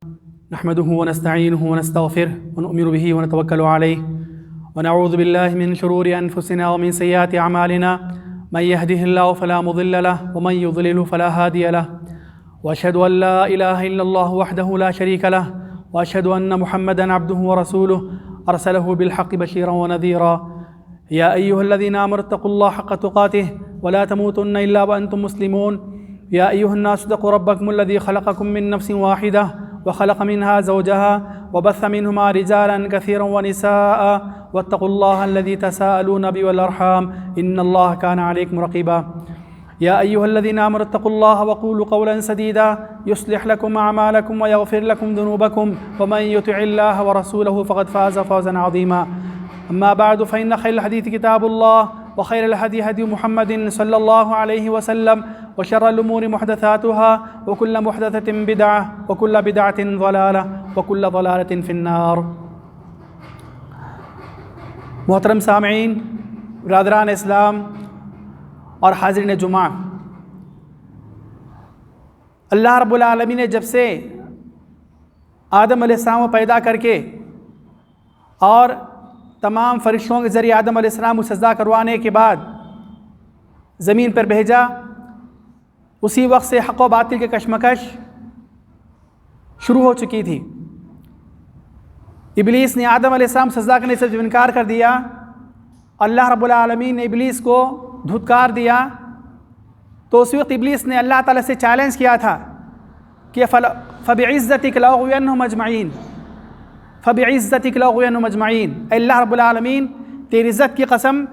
نحمده ونستعينه ونستغفره ونؤمن به ونتوكل عليه ونعوذ بالله من شرور أنفسنا ومن سيئات أعمالنا من يهده الله فلا مضل له ومن يضلل فلا هادي له وأشهد أن لا إله إلا الله وحده لا شريك له وأشهد أن محمدا عبده ورسوله أرسله بالحق بشيرا ونذيرا يا أيها الذين آمنوا اتقوا الله حق تقاته ولا تموتن إلا وأنتم مسلمون يا أيها الناس اتقوا ربكم الذي خلقكم من نفس واحدة وخلق منها زوجها وبث منهما رجالا كثيرا ونساء واتقوا الله الذي تساءلون به والأرحام إن الله كان عليكم رقيبا يا أيها الذين آمنوا اتقوا الله وقولوا قولا سديدا يصلح لكم أعمالكم ويغفر لكم ذنوبكم ومن يطع الله ورسوله فقد فاز فوزا عظيما أما بعد فإن خير الحديث كتاب الله وخير الهدي هدي محمد صلى الله عليه وسلم وشر الأمور محدثاتها وكل محدثة بدعة وكل بدعة ضلالة وكل ضلالة في النار۔ محترم سامعین، برادران اسلام اور حاضرین جمعہ، اللہ رب العالمین نے جب سے آدم علیہ السلام کو پیدا کر کے اور تمام فرشتوں کے ذریعے آدم علیہ السلام کو سجدہ کروانے کے بعد زمین پر بھیجا، اسی وقت سے حق و باطل کے کشمکش شروع ہو چکی تھی۔ ابلیس نے آدم علیہ السلام سجدہ کرنے سے جو انکار کر دیا، اللہ رب العالمین نے ابلیس کو دھتکار دیا، تو اس وقت ابلیس نے اللہ تعالیٰ سے چیلنج کیا تھا کہ فَبِعِزَّتِكَ لَأُغْوِيَنَّهُمْ أَجْمَعِينَ فَبِعِزَّتِكَ لَأُغْوِيَنَّهُمْ أَجْمَعِينَ، اے اللہ رب العالمین تیری عزت کی قسم،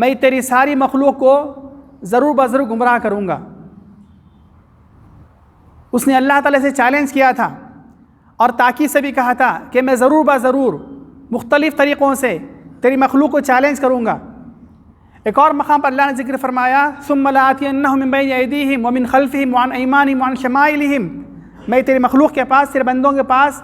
میں تیری ساری مخلوق کو ضرور بضرور گمراہ کروں گا۔ اس نے اللہ تعالیٰ سے چیلنج کیا تھا اور تاکید سے بھی کہا تھا کہ میں ضرور بضرور مختلف طریقوں سے تیری مخلوق کو چیلنج کروں گا۔ ایک اور مقام پر اللہ نے ذکر فرمایا ثم لآتینہم من بین ایدیہم ومن خلفہم وعن ایمانہم وعن شمائلہم، میں تیری مخلوق کے پاس، تیرے بندوں کے پاس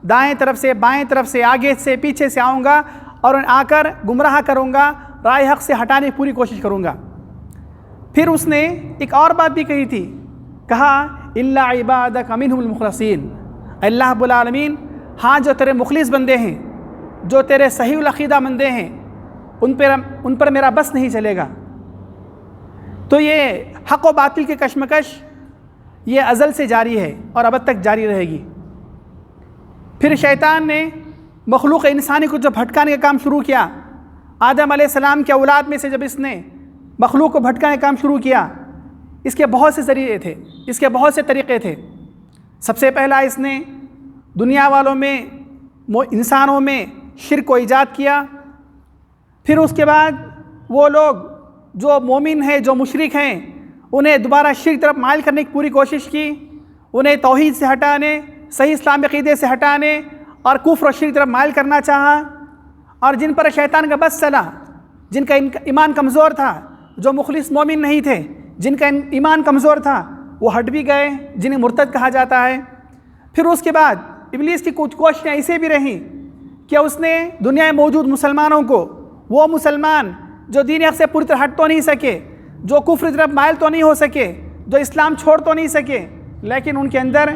دائیں طرف سے، بائیں طرف سے، آگے سے، پیچھے سے آؤں گا اور آ کر گمراہ کروں گا، رائے حق سے ہٹانے کی پوری کوشش کروں گا۔ پھر اس نے ایک اور بات بھی کہی تھی، کہا الا عبادک منہم المخلصین، اللہ رب العالمین ہاں جو تیرے مخلص بندے ہیں، جو تیرے صحیح العقیدہ بندے ہیں، ان پر میرا بس نہیں چلے گا۔ تو یہ حق و باطل کے کشمکش یہ ازل سے جاری ہے اور ابد تک جاری رہے گی۔ پھر شیطان نے مخلوق انسانی کو جب بھٹکانے کا کام شروع کیا، آدم علیہ السلام کے اولاد میں سے جب اس نے مخلوق کو بھٹکانے کا کام شروع کیا، اس کے بہت سے ذریعے تھے، اس کے بہت سے طریقے تھے۔ سب سے پہلا اس نے دنیا والوں میں، انسانوں میں شرک کو ایجاد کیا۔ پھر اس کے بعد وہ لوگ جو مومن ہیں، جو مشرک ہیں، انہیں دوبارہ شرک طرف مائل کرنے کی پوری کوشش کی، انہیں توحید سے ہٹانے، صحیح اسلام عقیدے سے ہٹانے اور کفر و شرک طرف مائل کرنا چاہا۔ اور جن پر شیطان کا بس چلا، جن کا ایمان کمزور تھا، جو مخلص مومن نہیں تھے، جن کا ایمان کمزور تھا، وہ ہٹ بھی گئے، جنہیں مرتد کہا جاتا ہے۔ پھر اس کے بعد ابلیس کی کچھ کوششیں ایسے بھی رہیں کہ اس نے دنیا میں موجود مسلمانوں کو، وہ مسلمان جو دین حق سے پوری طرح ہٹ تو نہیں سکے، جو کفر کی طرف مائل تو نہیں ہو سکے، جو اسلام چھوڑ تو نہیں سکے، لیکن ان کے اندر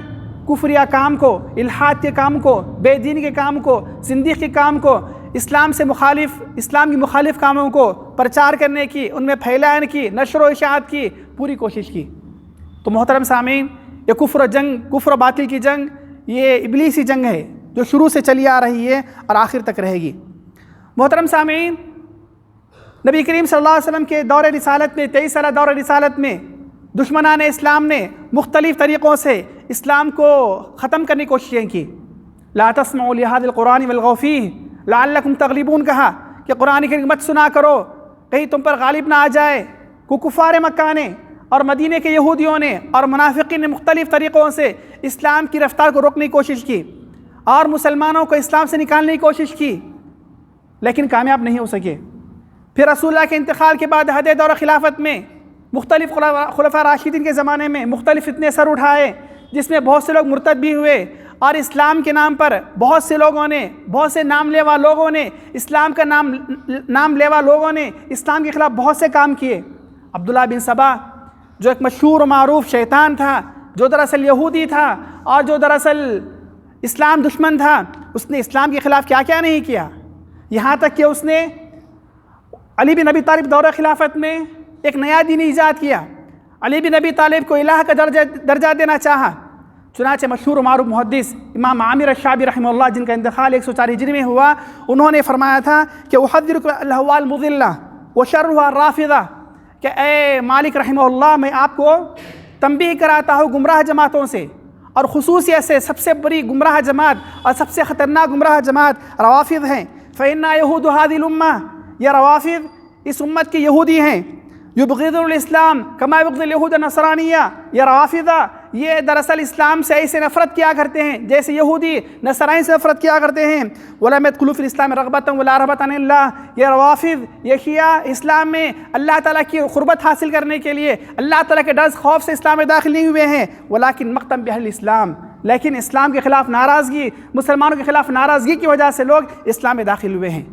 کفریہ کام کو، الحاد کے کام کو، بے دین کے کام کو، زندیق کے کام کو، اسلام کی مخالف کاموں کو پرچار کرنے کی، ان میں پھیلانے کی، نشر و اشاعت کی پوری کوشش کی۔ تو محترم سامعین، یہ کفر و باطل کی جنگ، یہ ابلیسی جنگ ہے جو شروع سے چلی آ رہی ہے اور آخر تک رہے گی۔ محترم سامعین، نبی کریم صلی اللہ علیہ وسلم کے دور رسالت میں، 23 سالہ دور رسالت میں دشمنان اسلام نے مختلف طریقوں سے اسلام کو ختم کرنے کی کوششیں کی۔ لا تسمعوا لهذا القرآن والغوا فیہ لعلکم تغلبون، کہا کہ قرآن کریم مت سنا کرو، کہیں تم پر غالب نہ آ جائے۔ کو کفار مکہ نے اور مدینے کے یہودیوں نے اور منافقین نے مختلف طریقوں سے اسلام کی رفتار کو روکنے کی کوشش کی اور مسلمانوں کو اسلام سے نکالنے کی کوشش کی، لیکن کامیاب نہیں ہو سکے۔ پھر رسول اللہ کے انتقال کے بعد عہد دور خلافت میں مختلف خلفاء راشدین کے زمانے میں مختلف فتنے سر اٹھائے، جس میں بہت سے لوگ مرتد بھی ہوئے اور اسلام کے نام پر بہت سے لوگوں نے، بہت سے نام لیوا لوگوں نے، اسلام کا نام لیوا لوگوں نے اسلام کے خلاف بہت سے کام کیے۔ عبداللہ بن سبا جو ایک مشہور و معروف شیطان تھا، جو دراصل یہودی تھا اور جو دراصل اسلام دشمن تھا، اس نے اسلام کے خلاف کیا کیا نہیں کیا، یہاں تک کہ اس نے علی بن ابی طالب دور خلافت میں ایک نیا دین ایجاد کیا، علی بن ابی طالب کو الہ کا درجہ دینا چاہا۔ چنانچہ مشہور و معروف محدث امام عامر الشعبی رحمہ اللہ، جن کا انتقال 104 ہجری میں ہوا، انہوں نے فرمایا تھا کہ احذرک الاہواء المضلہ وشرها الرافضہ، کہ اے مالک رحمہ اللہ، میں آپ کو تنبیہ کراتا ہوں گمراہ جماعتوں سے، اور خصوصیت سے سب سے بڑی گمراہ جماعت اور سب سے خطرناک گمراہ جماعت روافض ہیں۔ فإن یہود هذه الامة، یہ روافض اس امت کے یہودی ہیں، یبغضون الاسلام کما یبغض الیہود النصرانیہ، یہ روافضہ یہ دراصل اسلام سے ایسے نفرت کیا کرتے ہیں جیسے یہودی نصرانی سے نفرت کیا کرتے ہیں۔ وَلَمْ يَدْخُلُوا فِي الْإِسْلَامِ رَغْبَةً وَلَا رَهْبَةً عَنِ اللَّهِ، یہ روافض یہ شیعہ اسلام میں اللہ تعالیٰ کی قربت حاصل کرنے کے لیے اللہ تعالیٰ کے ڈر خوف سے اسلام میں داخل نہیں ہوئے ہیں، وَلَكِنْ مَقْتًا بِأَهْلِ الْإِسْلَامِ، لیکن اسلام کے خلاف ناراضگی، مسلمانوں کے خلاف ناراضگی کی وجہ سے لوگ اسلام میں داخل ہوئے ہیں۔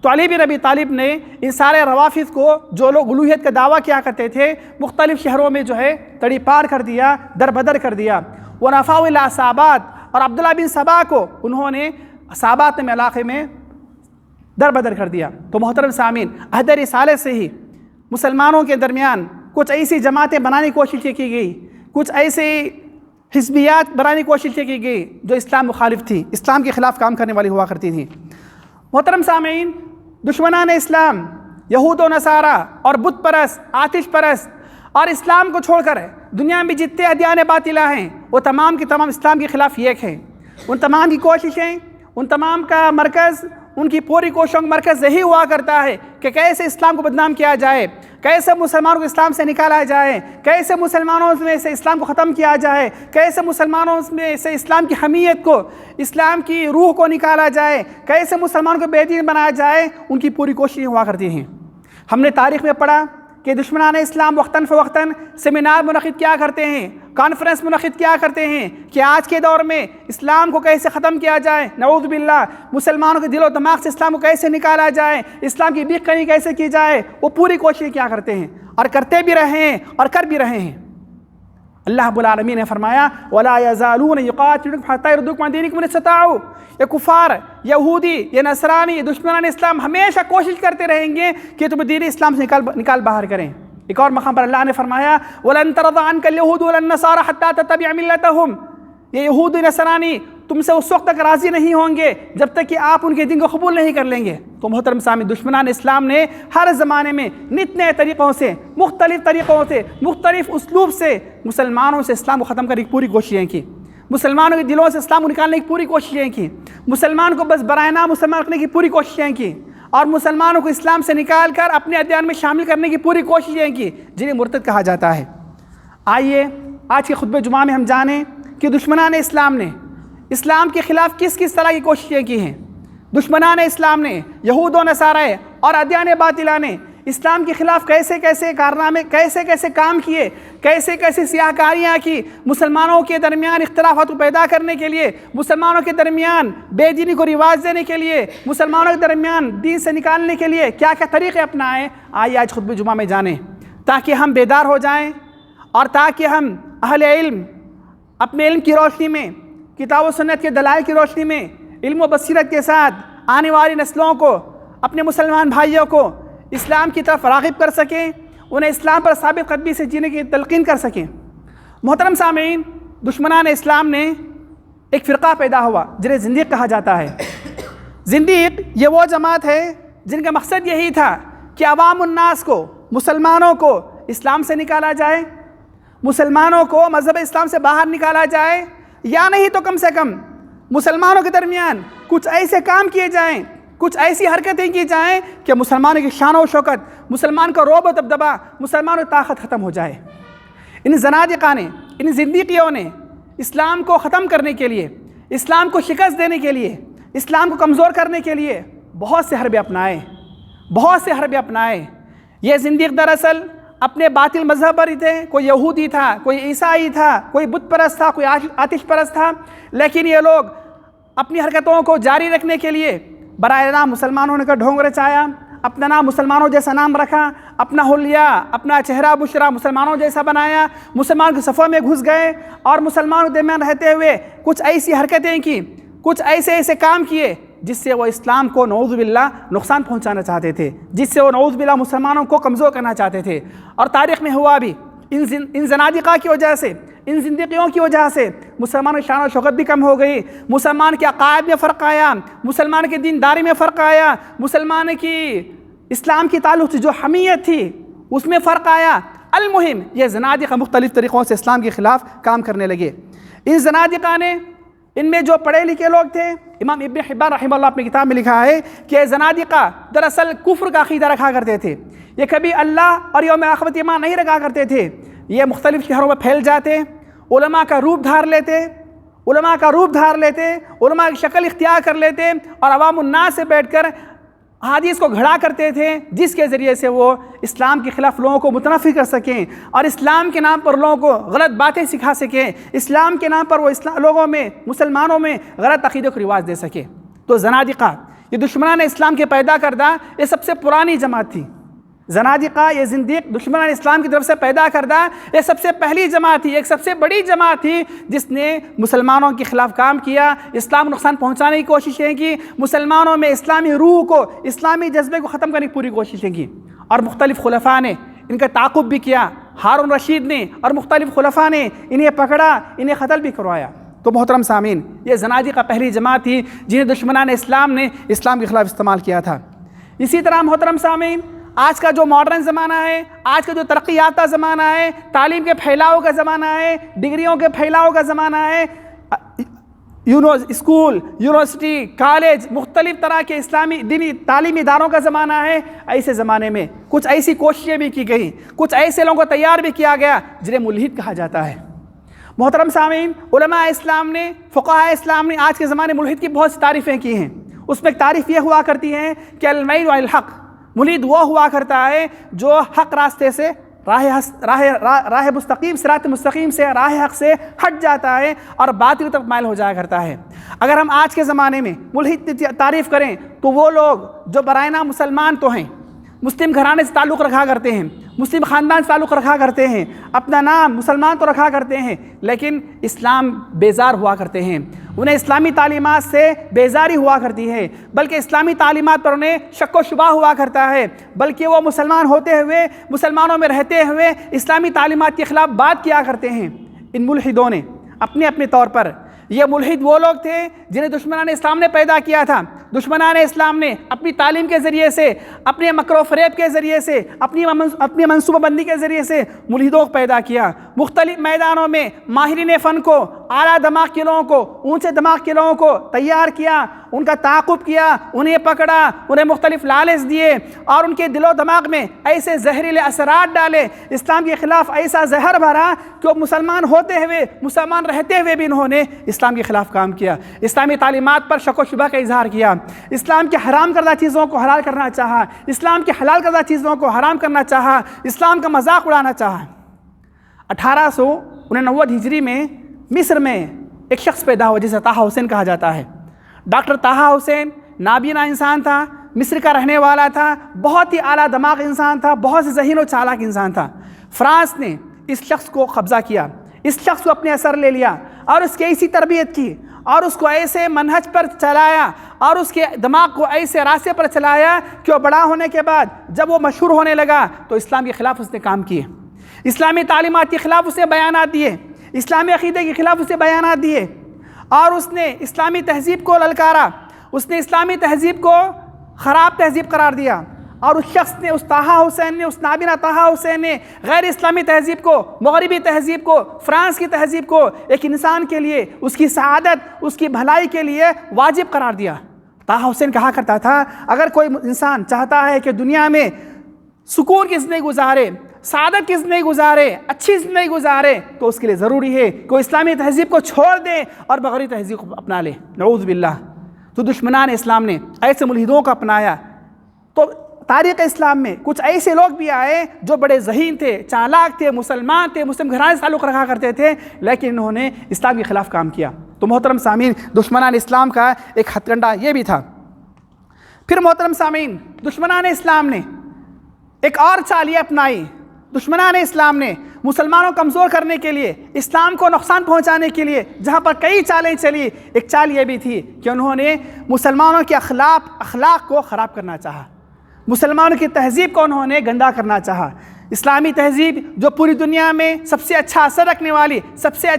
تو علی بن ابی طالب نے ان سارے روافض کو، جو لوگ الوہیت کا دعویٰ کیا کرتے تھے، مختلف شہروں میں جو ہے تڑی پار کر دیا، در بدر کر دیا۔ وَنَفَاوْا إِلَىٰ سَابَات، اور عبداللہ بن سبا کو انہوں نے سابات میں علاقے میں در بدر کر دیا۔ تو محترم سامعین، عہد رسالت سے ہی مسلمانوں کے درمیان کچھ ایسی جماعتیں بنانے کی کوشش کی گئی، کچھ ایسے حزبیات بنانے کی کوشش کی گئی جو اسلام مخالف تھی، اسلام کے خلاف کام کرنے والی ہوا کرتی تھیں۔ محترم سامعین، دشمنان اسلام، یہود و نصارہ اور بت پرست، آتش پرست اور اسلام کو چھوڑ کر دنیا میں جتنے ادیان باطلہ ہیں وہ تمام کے تمام اسلام کے خلاف ایک ہیں۔ ان تمام کی کوششیں، ان تمام کا مرکز، ان کی پوری کوششوں کا مرکز یہی ہوا کرتا ہے کہ کیسے اسلام کو بدنام کیا جائے، کیسے مسلمانوں کو اسلام سے نکالا جائے، کیسے مسلمانوں میں سے اسلام کو ختم کیا جائے، کیسے مسلمانوں میں سے اسلام کی حمیت کو، اسلام کی روح کو نکالا جائے، کیسے مسلمانوں کو بے دین بنایا جائے، ان کی پوری کوششیں ہوا کرتی ہیں۔ ہم نے تاریخ میں پڑھا کہ دشمنان اسلام وقتاً فوقتاً سیمینار منعقد کیا کرتے ہیں، کانفرنس منعقد کیا کرتے ہیں کہ آج کے دور میں اسلام کو کیسے ختم کیا جائے، نعوذ باللہ، مسلمانوں کے دل و دماغ سے اسلام کو کیسے نکالا جائے، اسلام کی بیخ کنی کیسے کی جائے، وہ پوری کوششیں کیا کرتے ہیں اور کرتے بھی رہے ہیں اور کر بھی رہے ہیں۔ اللہ رب العالمین نے فرمایا وَلَا يَزَالُونَ يُقَاتِلُونَكُمْ حَتَّىٰ يَرُدُّوكُمْ عَنْ دِينِكُمْ إِنِ اسْتَطَاعُوا، یہ کفار، یہودی، یہ نصرانی، یہ دشمنان اسلام ہمیشہ کوشش کرتے رہیں گے کہ تمہیں دین اسلام سے نکال باہر کریں۔ ایک اور مقام پر اللہ نے فرمایا وَلَن تَرْضَىٰ عَنْكَ الْيَهُودُ وَلَا النَّصَارَىٰ حَتَّىٰ تَتَّبِعَ مِلَّتَهُمْ، یہ یہودی نصرانی تم سے اس وقت تک راضی نہیں ہوں گے جب تک کہ آپ ان کے دین کو قبول نہیں کر لیں گے۔ تو محترم سامعین، دشمنان اسلام نے ہر زمانے میں نت نئے طریقوں سے، مختلف طریقوں سے، مختلف اسلوب سے مسلمانوں سے اسلام کو ختم کرنے کی پوری کوششیں کی، مسلمانوں کے دلوں سے اسلام کو نکالنے کی پوری کوششیں کی، مسلمان کو بس برائے نام مسلمان رکھنے کی پوری کوششیں کی، اور مسلمانوں کو اسلام سے نکال کر اپنے ادیان میں شامل کرنے کی پوری کوششیں کی، جنہیں مرتد کہا جاتا ہے۔ آئیے آج کے خطبہ جمعہ میں ہم جانیں کہ دشمنان اسلام نے اسلام کے خلاف کس کس طرح کی کوششیں کی ہیں۔ دشمنان اسلام نے، یہود و نصارہ اور ادیان باطلہ نے اسلام کے خلاف کیسے کیسے کارنامے، کیسے کیسے کام کیے، کیسے کیسے سیاہ کاریاں کی، مسلمانوں کے درمیان اختلافات کو پیدا کرنے کے لیے، مسلمانوں کے درمیان بے دینی کو رواج دینے کے لیے، مسلمانوں کے درمیان دین سے نکالنے کے لیے کیا کیا طریقے اپنائیں، آئیے آج خطبہ جمعہ میں جانیں، تاکہ ہم بیدار ہو جائیں اور تاکہ ہم اہل علم اپنے علم کی روشنی میں، کتاب و سنت کے دلائل کی روشنی میں، علم و بصیرت کے ساتھ آنے والی نسلوں کو، اپنے مسلمان بھائیوں کو اسلام کی طرف راغب کر سکیں، انہیں اسلام پر ثابت قدمی سے جینے کی تلقین کر سکیں۔ محترم سامعین، دشمنان اسلام نے ایک فرقہ پیدا ہوا جنہیں زندیق کہا جاتا ہے۔ زندیق یہ وہ جماعت ہے جن کا مقصد یہی تھا کہ عوام الناس کو، مسلمانوں کو اسلام سے نکالا جائے، مسلمانوں کو مذہب اسلام سے باہر نکالا جائے، یا نہیں تو کم سے کم مسلمانوں کے درمیان کچھ ایسے کام کیے جائیں، کچھ ایسی حرکتیں کی جائیں کہ مسلمانوں کی شان و شوکت، مسلمان کا رعب و دبدبہ، مسلمانوں کی طاقت ختم ہو جائے۔ ان زنادقہ نے، ان زندیقیوں نے اسلام کو ختم کرنے کے لیے، اسلام کو شکست دینے کے لیے، اسلام کو کمزور کرنے کے لیے بہت سے حربے اپنائے، بہت سے حربے اپنائے۔ یہ زندیق دراصل اپنے باطل مذہب پر ہی تھے، کوئی یہودی تھا، کوئی عیسائی تھا، کوئی بت پرست تھا، کوئی آتش پرست تھا، لیکن یہ لوگ اپنی حرکتوں کو جاری رکھنے کے لیے براہ راست مسلمانوں نے کا ڈھونگ رچایا، اپنا نام مسلمانوں جیسا نام رکھا، اپنا حلیہ، اپنا چہرہ بشرا مسلمانوں جیسا بنایا، مسلمان کے صفوں میں گھس گئے اور مسلمانوں کے درمیان رہتے ہوئے کچھ ایسی حرکتیں کی، کچھ ایسے کام کیے جس سے وہ اسلام کو نعوذ باللہ نقصان پہنچانا چاہتے تھے، جس سے وہ نعوذ باللہ مسلمانوں کو کمزور کرنا چاہتے تھے۔ اور تاریخ میں ہوا بھی، ان زنادقہ کی وجہ سے، ان زندگیوں کی وجہ سے مسلمانوں کی شان و شوکت بھی کم ہو گئی، مسلمان کے عقائد میں فرق آیا، مسلمان کی دینداری میں فرق آیا، مسلمان کی اسلام کی تعلق سے جو حمیت تھی اس میں فرق آیا۔ المہم یہ زنادقہ مختلف طریقوں سے اسلام کے خلاف کام کرنے لگے۔ ان زنادقہ نے، ان میں جو پڑھے لکھے لوگ تھے، امام ابن حبان رحمہ اللہ اپنی کتاب میں لکھا ہے کہ زنادقہ دراصل کفر کا عقیدہ رکھا کرتے تھے، یہ کبھی اللہ اور یوم آخرت ایمان نہیں رکھا کرتے تھے، یہ مختلف شہروں میں پھیل جاتے، علماء کا روپ دھار لیتے، علماء کی شکل اختیار کر لیتے اور عوام الناس سے بیٹھ کر حدیث کو گھڑا کرتے تھے، جس کے ذریعے سے وہ اسلام کے خلاف لوگوں کو متنفر کر سکیں اور اسلام کے نام پر لوگوں کو غلط باتیں سکھا سکیں، اسلام کے نام پر وہ لوگوں میں، مسلمانوں میں غلط عقیدے کو رواج دے سکے۔ تو زنادقہ یہ دشمنان اسلام کے پیدا کردہ یہ سب سے پرانی جماعت تھی۔ زنادقہ یہ زندیق دشمنان اسلام کی طرف سے پیدا کردہ یہ سب سے پہلی جماعت تھی، ایک سب سے بڑی جماعت تھی جس نے مسلمانوں کے خلاف کام کیا، اسلام نقصان پہنچانے کی کوششیں کی، مسلمانوں میں اسلامی روح کو، اسلامی جذبے کو ختم کرنے کی پوری کوششیں کی، اور مختلف خلفاء نے ان کا تعاقب بھی کیا، ہارون رشید نے اور مختلف خلفاء نے انہیں پکڑا، انہیں قتل بھی کروایا۔ تو محترم سامعین، یہ زنادقہ پہلی جماعت تھی جنہیں دشمنان اسلام نے اسلام کے خلاف استعمال کیا تھا۔ اسی طرح محترم سامعین، آج کا جو ماڈرن زمانہ ہے، آج کا جو ترقی یافتہ زمانہ ہے، تعلیم کے پھیلاؤ کا زمانہ ہے، ڈگریوں کے پھیلاؤ کا زمانہ ہے، اسکول، یونیورسٹی، کالج، مختلف طرح کے اسلامی دینی تعلیمی اداروں کا زمانہ ہے۔ ایسے زمانے میں کچھ ایسی کوششیں بھی کی گئیں، کچھ ایسے لوگوں کو تیار بھی کیا گیا جنہیں ملحد کہا جاتا ہے۔ محترم سامعین، علماء اسلام نے، فقہاء اسلام نے آج کے زمانے ملحد کی بہت سی تعریفیں کی ہیں۔ اس میں ایک تعریف یہ ہوا کرتی ہے کہ المیل عن الحق، ملحد وہ ہوا کرتا ہے جو حق راستے سے، راہ مستقیم، صراط مستقیم سے، راہ حق سے ہٹ جاتا ہے اور باطل طرف مائل ہو جایا کرتا ہے۔ اگر ہم آج کے زمانے میں ملحد کی تعریف کریں تو وہ لوگ جو برائے نام مسلمان تو ہیں، مسلم گھرانے سے تعلق رکھا کرتے ہیں، مسلم خاندان سے تعلق رکھا کرتے ہیں، اپنا نام مسلمان تو رکھا کرتے ہیں، لیکن اسلام بیزار ہوا کرتے ہیں، انہیں اسلامی تعلیمات سے بیزاری ہوا کرتی ہے، بلکہ اسلامی تعلیمات پر انہیں شک و شبہ ہوا کرتا ہے، بلکہ وہ مسلمان ہوتے ہوئے، مسلمانوں میں رہتے ہوئے اسلامی تعلیمات کے خلاف بات کیا کرتے ہیں۔ ان ملحدوں نے اپنے اپنے طور پر، یہ ملحد وہ لوگ تھے جنہیں دشمنان اسلام نے پیدا کیا تھا۔ دشمنان اسلام نے اپنی تعلیم کے ذریعے سے، اپنے مکر و فریب کے ذریعے سے، اپنی منصوبہ بندی کے ذریعے سے ملحدوں کو پیدا کیا۔ مختلف میدانوں میں ماہرین فن کو، اعلیٰ دماغ کے لوگوں کو، اونچے دماغ کے لوگوں کو تیار کیا، ان کا تعاقب کیا، انہیں پکڑا، انہیں مختلف لالچ دیے اور ان کے دل و دماغ میں ایسے زہریلے اثرات ڈالے، اسلام کے خلاف ایسا زہر بھرا کہ وہ مسلمان ہوتے ہوئے، مسلمان رہتے ہوئے بھی انہوں نے اسلام کے خلاف کام کیا، اسلامی تعلیمات پر شک و شبہ کا اظہار کیا، اسلام کے حرام کردہ چیزوں کو حلال کرنا چاہا، اسلام کے حلال کردہ چیزوں کو حرام کرنا چاہا، اسلام کا مذاق اڑانا چاہا۔ 1889 ہجری میں مصر میں ایک شخص پیدا ہوا جسے طٰہٰ حسین کہا جاتا ہے۔ ڈاکٹر طٰہٰ حسین نابینا انسان تھا، مصر کا رہنے والا تھا، بہت ہی اعلیٰ دماغ انسان تھا، بہت سے ذہین و چالاک انسان تھا۔ فرانس نے اس شخص کو قبضہ کیا، اس شخص کو اپنے اثر لے لیا اور اس کی ایسی تربیت کی اور اس کو ایسے منہج پر چلایا اور اس کے دماغ کو ایسے راستے پر چلایا کہ وہ بڑا ہونے کے بعد جب وہ مشہور ہونے لگا تو اسلام کے خلاف اس نے کام کیے، اسلامی تعلیمات کے خلاف اس نے بیانات دیے، اسلامی عقیدے کے خلاف اسے بیانات دیے اور اس نے اسلامی تہذیب کو للکارا، اس نے اسلامی تہذیب کو خراب تہذیب قرار دیا اور اس شخص نے، اس طٰہٰ حسین نے، اس نابینا طٰہٰ حسین نے غیر اسلامی تہذیب کو، مغربی تہذیب کو، فرانس کی تہذیب کو ایک انسان کے لیے، اس کی سعادت، اس کی بھلائی کے لیے واجب قرار دیا۔ طٰہٰ حسین کہا کرتا تھا اگر کوئی انسان چاہتا ہے کہ دنیا میں سکون کی زندگی گزارے، سعادت کی زندگی گزارے، اچھی زندگی گزارے، تو اس کے لیے ضروری ہے کہ وہ اسلامی تہذیب کو چھوڑ دے اور مغربی تہذیب کو اپنا لے۔ نعوذ باللہ۔ تو دشمنان اسلام نے ایسے ملحدوں کو اپنایا۔ تو تاریخ اسلام میں کچھ ایسے لوگ بھی آئے جو بڑے ذہین تھے، چالاک تھے، مسلمان تھے، مسلم گھرانے سے تعلق رکھا کرتے تھے، لیکن انہوں نے اسلام کے خلاف کام کیا۔ تو محترم سامعین، دشمنان اسلام کا ایک ہتھ کنڈہ یہ بھی تھا۔ پھر محترم سامعین، دشمنان اسلام نے ایک اور چال اپنائی۔ دشمنان اسلام نے مسلمانوں کو کمزور کرنے کے لیے، اسلام کو نقصان پہنچانے کے لیے جہاں پر کئی چالیں چلی، ایک چال یہ بھی تھی کہ انہوں نے مسلمانوں کے اخلاق کو خراب کرنا چاہا، مسلمانوں کی تہذیب کو انہوں نے گندا کرنا چاہا۔ اسلامی تہذیب جو پوری دنیا میں سب سے اچھا اثر رکھنے والی، سب سے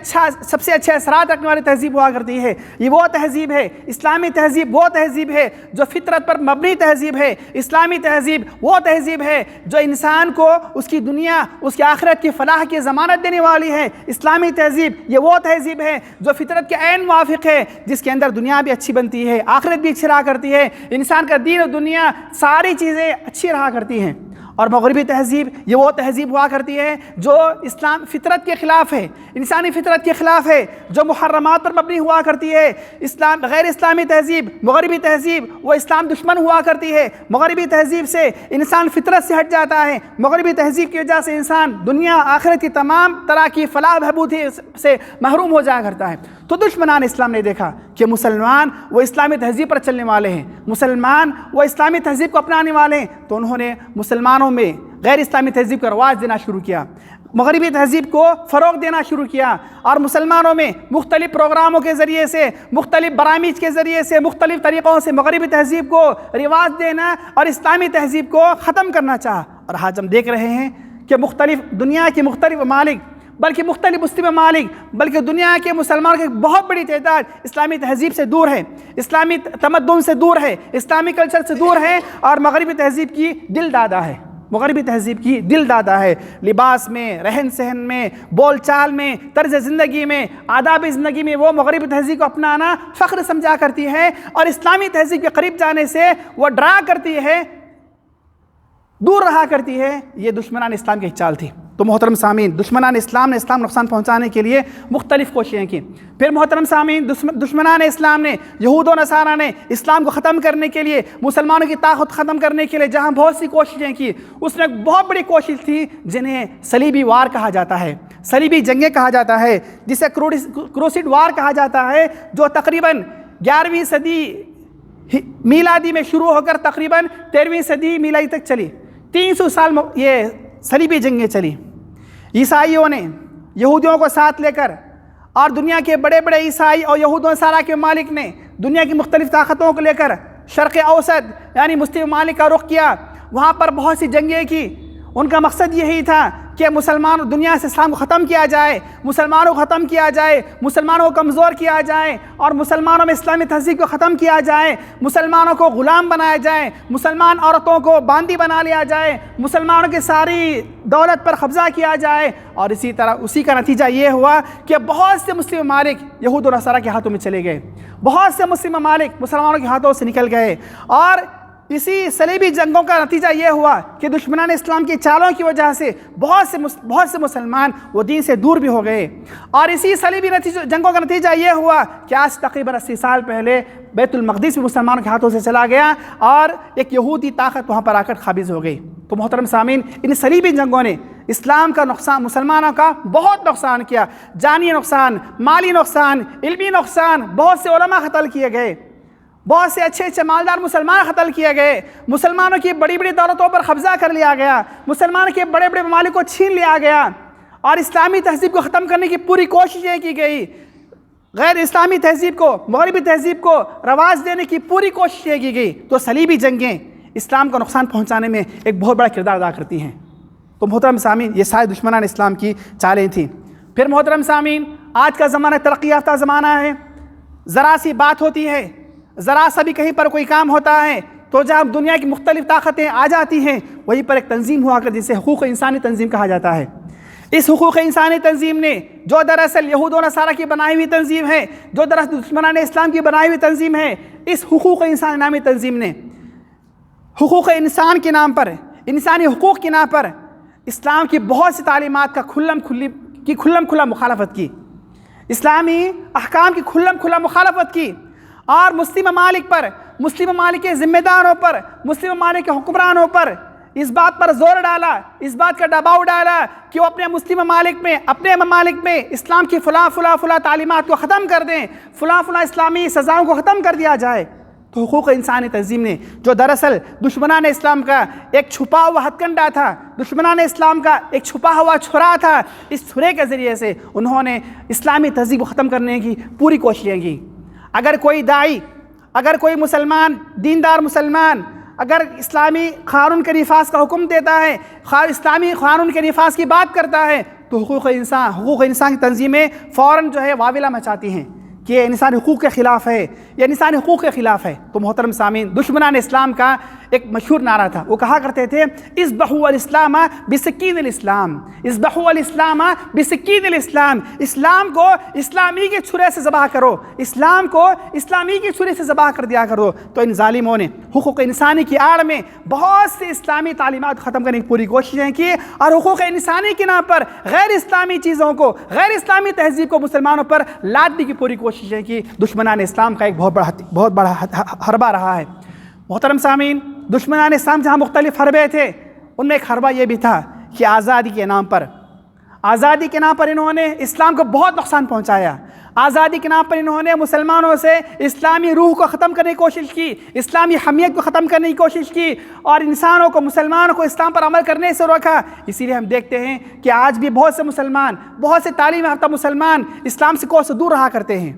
اچھے اثرات رکھنے والی تہذیب ہوا کرتی ہے، یہ وہ تہذیب ہے، اسلامی تہذیب وہ تہذیب ہے جو فطرت پر مبنی تہذیب ہے۔ اسلامی تہذیب وہ تہذیب ہے جو انسان کو اس کی دنیا، اس کی آخرت کی فلاح کی ضمانت دینے والی ہے۔ اسلامی تہذیب یہ وہ تہذیب ہے جو فطرت کے عین موافق ہے، جس کے اندر دنیا بھی اچھی بنتی ہے، آخرت بھی اچھی رہا کرتی ہے، انسان کا دین و دنیا ساری چیزیں اچھی رہا کرتی ہیں۔ اور مغربی تہذیب یہ وہ تہذیب ہوا کرتی ہے جو اسلام فطرت کے خلاف ہے، انسانی فطرت کے خلاف ہے، جو محرمات پر مبنی ہوا کرتی ہے۔ غیر اسلامی تہذیب، مغربی تہذیب وہ اسلام دشمن ہوا کرتی ہے۔ مغربی تہذیب سے انسان فطرت سے ہٹ جاتا ہے، مغربی تہذیب کی وجہ سے انسان دنیا آخرت کی تمام طرح کی فلاح بہبود سے محروم ہو جایا کرتا ہے۔ تو دشمنان اسلام نے دیکھا کہ مسلمان وہ اسلامی تہذیب پر چلنے والے ہیں، مسلمان وہ اسلامی تہذیب کو اپنانے والے ہیں، تو انہوں نے مسلمانوں میں غیر اسلامی تہذیب کا رواج دینا شروع کیا، مغربی تہذیب کو فروغ دینا شروع کیا، اور مسلمانوں میں مختلف پروگراموں کے ذریعے سے، مختلف برامج کے ذریعے سے، مختلف طریقوں سے مغربی تہذیب کو رواج دینا اور اسلامی تہذیب کو ختم کرنا چاہا۔ اور آج ہم دیکھ رہے ہیں کہ دنیا کے مختلف ممالک، بلکہ مختلف مسلم ممالک، بلکہ دنیا کے مسلمانوں کی بہت بڑی تعداد اسلامی تہذیب سے دور ہے، اسلامی تمدن سے دور ہے، اسلامی کلچر سے دور ہے، اور مغربی تہذیب کی دل دادا ہے، مغربی تہذیب کی دل دادا ہے۔ لباس میں، رہن سہن میں، بول چال میں، طرز زندگی میں، آداب زندگی میں وہ مغربی تہذیب کو اپنانا فخر سمجھا کرتی ہے، اور اسلامی تہذیب کے قریب جانے سے وہ ڈرا کرتی ہے، دور رہا کرتی ہے۔ یہ دشمنان اسلام کی چال تھی۔ تو محترم سامعین، دشمنان اسلام نے اسلام نقصان پہنچانے کے لیے مختلف کوششیں کی۔ پھر محترم سامعین، دشمنان اسلام نے، یہود و نصارہ نے اسلام کو ختم کرنے کے لیے، مسلمانوں کی طاقت ختم کرنے کے لیے جہاں بہت سی کوششیں کی، اس میں ایک بہت بڑی کوشش تھی جنہیں صلیبی وار کہا جاتا ہے، صلیبی جنگیں کہا جاتا ہے، جسے کروسیڈ وار کہا جاتا ہے، جو تقریباً 11ویں صدی میلادی میں شروع ہو کر تقریباً 13ویں صدی میلادی تک چلی۔ 300 سال یہ صلیبی جنگیں چلی۔ عیسائیوں نے یہودیوں کو ساتھ لے کر، اور دنیا کے بڑے بڑے عیسائی اور یہود و نصارہ کے ممالک نے دنیا کی مختلف طاقتوں کو لے کر شرق اوسط یعنی مسلم ممالک کا رخ کیا، وہاں پر بہت سی جنگیں کی۔ ان کا مقصد یہی تھا کہ مسلمان دنیا سے اسلام کو ختم کیا جائے، مسلمانوں کو ختم کیا جائے، مسلمانوں کو کمزور کیا جائے، اور مسلمانوں میں اسلامی تہذیب کو ختم کیا جائے، مسلمانوں کو غلام بنایا جائے، مسلمان عورتوں کو باندی بنا لیا جائے، مسلمانوں کی ساری دولت پر قبضہ کیا جائے۔ اور اسی کا نتیجہ یہ ہوا کہ بہت سے مسلم ممالک یہود و نصارہ کے ہاتھوں میں چلے گئے، بہت سے مسلم ممالک مسلمانوں کے ہاتھوں سے نکل گئے، اور اسی صلیبی جنگوں کا نتیجہ یہ ہوا کہ دشمنان اسلام کی چالوں کی وجہ سے بہت سے مسلمان وہ دین سے دور بھی ہو گئے۔ اور اسی صلیبی جنگوں کا نتیجہ یہ ہوا کہ آج تقریباً 80 سال پہلے بیت المقدس بھی مسلمانوں کے ہاتھوں سے چلا گیا، اور ایک یہودی طاقت وہاں پر آ کر قابض ہو گئی۔ تو محترم سامعین، ان صلیبی جنگوں نے اسلام کا نقصان، مسلمانوں کا بہت نقصان کیا، جانی نقصان، مالی نقصان، علمی نقصان، بہت سے علماء قتل کیے گئے، بہت سے اچھے مالدار مسلمان قتل کیے گئے، مسلمانوں کی بڑی بڑی دولتوں پر قبضہ کر لیا گیا، مسلمانوں کے بڑے بڑے ممالک کو چھین لیا گیا، اور اسلامی تہذیب کو ختم کرنے کی پوری کوششیں کی گئی، غیر اسلامی تہذیب کو، مغربی تہذیب کو رواج دینے کی پوری کوششیں کی گئی۔ تو صلیبی جنگیں اسلام کو نقصان پہنچانے میں ایک بہت بڑا کردار ادا کرتی ہیں۔ تو محترم سامعین، یہ سارے دشمنان اسلام کی چالیں تھیں۔ پھر محترم سامعین، آج کا زمانہ ترقی یافتہ زمانہ ہے، ذرا سی بات ہوتی ہے، ذرا سا بھی کہیں پر کوئی کام ہوتا ہے تو جہاں دنیا کی مختلف طاقتیں آ جاتی ہیں، وہیں پر ایک تنظیم ہوا کر جسے حقوق انسانی تنظیم کہا جاتا ہے۔ اس حقوق انسانی تنظیم نے، جو دراصل یہود و نصارہ کی بنائی ہوئی تنظیم ہے، جو دراصل دشمنان اسلام کی بنائی ہوئی تنظیم ہے، اس حقوق انسان نامی تنظیم نے حقوق انسان کے نام پر، انسانی حقوق کے نام پر اسلام کی بہت سی تعلیمات کا کھلم کھلا مخالفت کی، اسلامی احکام کی کھلم کھلا مخالفت کی، اور مسلم ممالک پر، مسلم ممالک کے ذمہ داروں پر، مسلم ممالک کے حکمرانوں پر اس بات پر زور ڈالا، اس بات کا دباؤ ڈالا کہ وہ اپنے مسلم ممالک میں اسلام کی فلاں تعلیمات کو ختم کر دیں، فلاں اسلامی سزاؤں کو ختم کر دیا جائے۔ تو حقوق انسانی تنظیم نے، جو دراصل دشمنان اسلام کا ایک چھپا ہوا ہتھ کنڈا تھا، دشمنان اسلام کا ایک چھپا ہوا چھرا تھا، اس چھرے کے ذریعے سے انہوں نے اسلامی تہذیب کو ختم کرنے کی پوری کوششیں کی۔ اگر کوئی داعی، اگر کوئی مسلمان، دیندار مسلمان اگر اسلامی قانون کے نفاذ کا حکم دیتا ہے، اسلامی قانون کے نفاذ کی بات کرتا ہے، تو حقوق انسان کی تنظیمیں فوراً جو ہے واویلا مچاتی ہیں کہ یہ انسانی حقوق کے خلاف ہے، یہ انسانی حقوق کے خلاف ہے۔ تو محترم سامعین، دشمنان اسلام کا ایک مشہور نعرہ تھا، وہ کہا کرتے تھے اذبحوا الاسلام بسکین الاسلام، اذبحوا الاسلام بسکین الاسلام، اسلام کو اسلامی کے چھرے سے ذبح کرو، اسلام کو اسلامی کے چھرے سے ذبح کر دیا کرو۔ تو ان ظالموں نے حقوق انسانی کی آڑ میں بہت سے اسلامی تعلیمات ختم کرنے کی پوری کوششیں کی، اور حقوق انسانی کے نام پر غیر اسلامی چیزوں کو، غیر اسلامی تہذیب کو مسلمانوں پر لادنے کی پوری کوششیں کی۔ دشمنان اسلام کا ایک بہت بڑا حربہ رہا ہے۔ محترم سامعین، دشمنان اسلام جہاں مختلف حربے تھے، ان میں ایک حربہ یہ بھی تھا کہ آزادی کے نام پر انہوں نے اسلام کو بہت نقصان پہنچایا۔ آزادی کے نام پر انہوں نے مسلمانوں سے اسلامی روح کو ختم کرنے کی کوشش کی، اسلامی حمیت کو ختم کرنے کی کوشش کی، اور انسانوں کو، مسلمانوں کو اسلام پر عمل کرنے سے روکا۔ اسی لیے ہم دیکھتے ہیں کہ آج بھی بہت سے مسلمان، بہت سے تعلیم یافتہ مسلمان اسلام سے کوس دور رہا کرتے ہیں،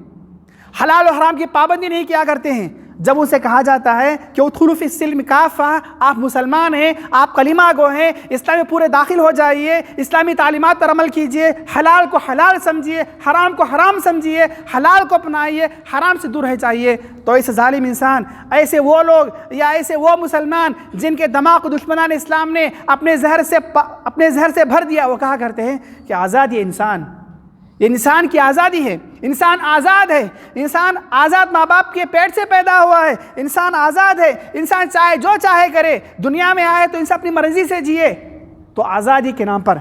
حلال و حرام کی پابندی نہیں کیا کرتے ہیں۔ جب اسے کہا جاتا ہے کہ ادخلوا فی السلم کافہ، آپ مسلمان ہیں، آپ کلمہ گو ہیں، اسلام میں پورے داخل ہو جائیے، اسلامی تعلیمات پر عمل کیجئے، حلال کو حلال سمجھیے، حرام کو حرام سمجھیے، حلال کو اپنائیے، حرام سے دور رہ جائیے، تو ایسے ظالم انسان، ایسے وہ لوگ یا ایسے وہ مسلمان جن کے دماغ کو دشمنان اسلام نے اپنے زہر سے بھر دیا، وہ کہا کرتے ہیں کہ آزادی انسان، یہ انسان کی آزادی ہے، انسان آزاد ہے، انسان آزاد ماں باپ کے پیٹ سے پیدا ہوا ہے، انسان آزاد ہے، انسان چاہے جو چاہے کرے، دنیا میں آئے تو انسان اپنی مرضی سے جیے۔ تو آزادی کے نام پر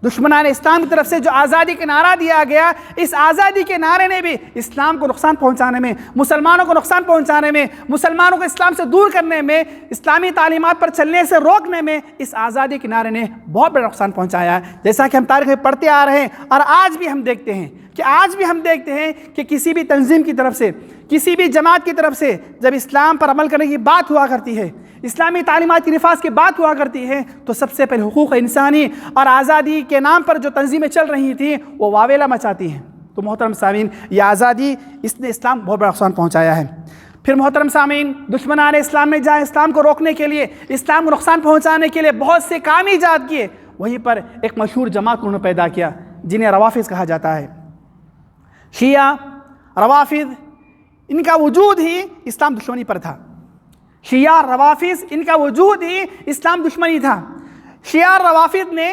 دشمنان اسلام کی طرف سے جو آزادی کا نعرہ دیا گیا، اس آزادی کے نعرے نے بھی اسلام کو نقصان پہنچانے میں، مسلمانوں کو نقصان پہنچانے میں، مسلمانوں کو اسلام سے دور کرنے میں، اسلامی تعلیمات پر چلنے سے روکنے میں، اس آزادی کے نعرے نے بہت بڑا نقصان پہنچایا ہے۔ جیسا کہ ہم تاریخ میں پڑھتے آ رہے ہیں، اور آج بھی ہم دیکھتے ہیں کہ کسی بھی تنظیم کی طرف سے، کسی بھی جماعت کی طرف سے جب اسلام پر عمل کرنے کی بات ہوا کرتی ہے، اسلامی تعلیمات کی نفاذ کی بات ہوا کرتی ہے، تو سب سے پہلے حقوق انسانی اور آزادی کے نام پر جو تنظیمیں چل رہی تھیں وہ واویلا مچاتی ہیں۔ تو محترم سامعین، یہ آزادی، اس نے اسلام بہت بڑا نقصان پہنچایا ہے۔ پھر محترم سامعین، دشمنان اسلام نے جہاں اسلام کو روکنے کے لیے، اسلام کو نقصان پہنچانے کے لیے بہت سے کام ایجاد کیے، وہیں پر ایک مشہور جماعت انہوں نے پیدا کیا جنہیں روافض کہا جاتا ہے۔ شیعہ، روافض، ان کا وجود ہی اسلام دشمنی پر تھا۔ شیعہ روافض، ان کا وجود ہی اسلام دشمنی تھا۔ شیعہ روافض نے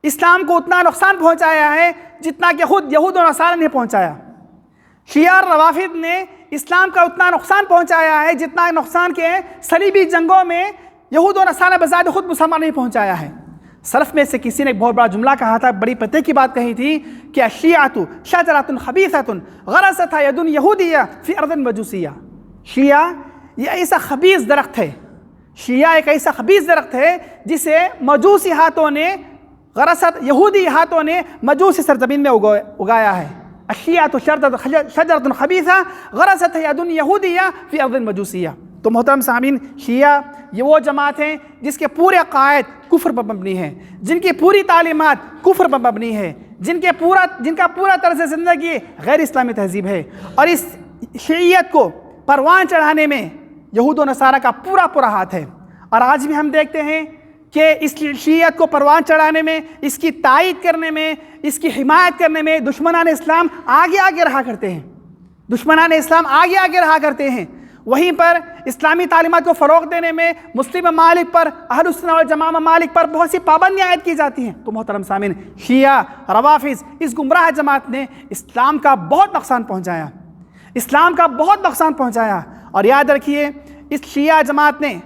اسلام کو اتنا نقصان پہنچایا ہے جتنا کہ خود یہود و نصارہ نے پہنچایا۔ شیعہ روافض نے اسلام کا اتنا نقصان پہنچایا ہے جتنا نقصان کے صلیبی جنگوں میں یہود و نصارہ بذات خود مسلمان نہیں پہنچایا ہے۔ سلف میں سے کسی نے ایک بہت بڑا جملہ کہا تھا، بڑی پتے کی بات کہی تھی کہ الشیعۃ شجرۃ خبیثۃ غرستھا ید یہودیہ فی ارض مجوسیہ۔ شیعہ یہ ایسا خبیث درخت ہے، شیعہ ایک ایسا خبیث درخت ہے جسے مجوسی ہاتھوں نے، یہودی ہاتھوں نے مجوسی سرزمین میں اگایا ہے۔ الشیعۃ شجرۃ خبیثہ غرستھا ید یہودیہ فی ارض مجوسیہ۔ تو محترم سامعین، شیعہ یہ وہ جماعت ہیں جس کے پورے عقائد کفر پر مبنی ہیں، جن کی پوری تعلیمات کفر پر مبنی ہے، جن کا پورا طرز زندگی غیر اسلامی تہذیب ہے، اور اس شیعیت کو پروان چڑھانے میں یہود و نصارہ کا پورا ہاتھ ہے۔ اور آج بھی ہم دیکھتے ہیں کہ اس شیعیت کو پروان چڑھانے میں، اس کی تائید کرنے میں، اس کی حمایت کرنے میں دشمنان اسلام آگے رہا کرتے ہیں، دشمنان اسلام آگے رہا کرتے ہیں۔ وہیں پر اسلامی تعلیمات کو فروغ دینے میں مسلم ممالک پر، اہل السنہ والجماعہ ممالک پر بہت سی پابندیاں عائد کی جاتی ہیں۔ تو محترم سامعین، شیعہ روافض اس گمراہ جماعت نے اسلام کا بہت نقصان پہنچایا، اسلام کا بہت نقصان پہنچایا۔ اور یاد رکھیے، اس شیعہ جماعت نے،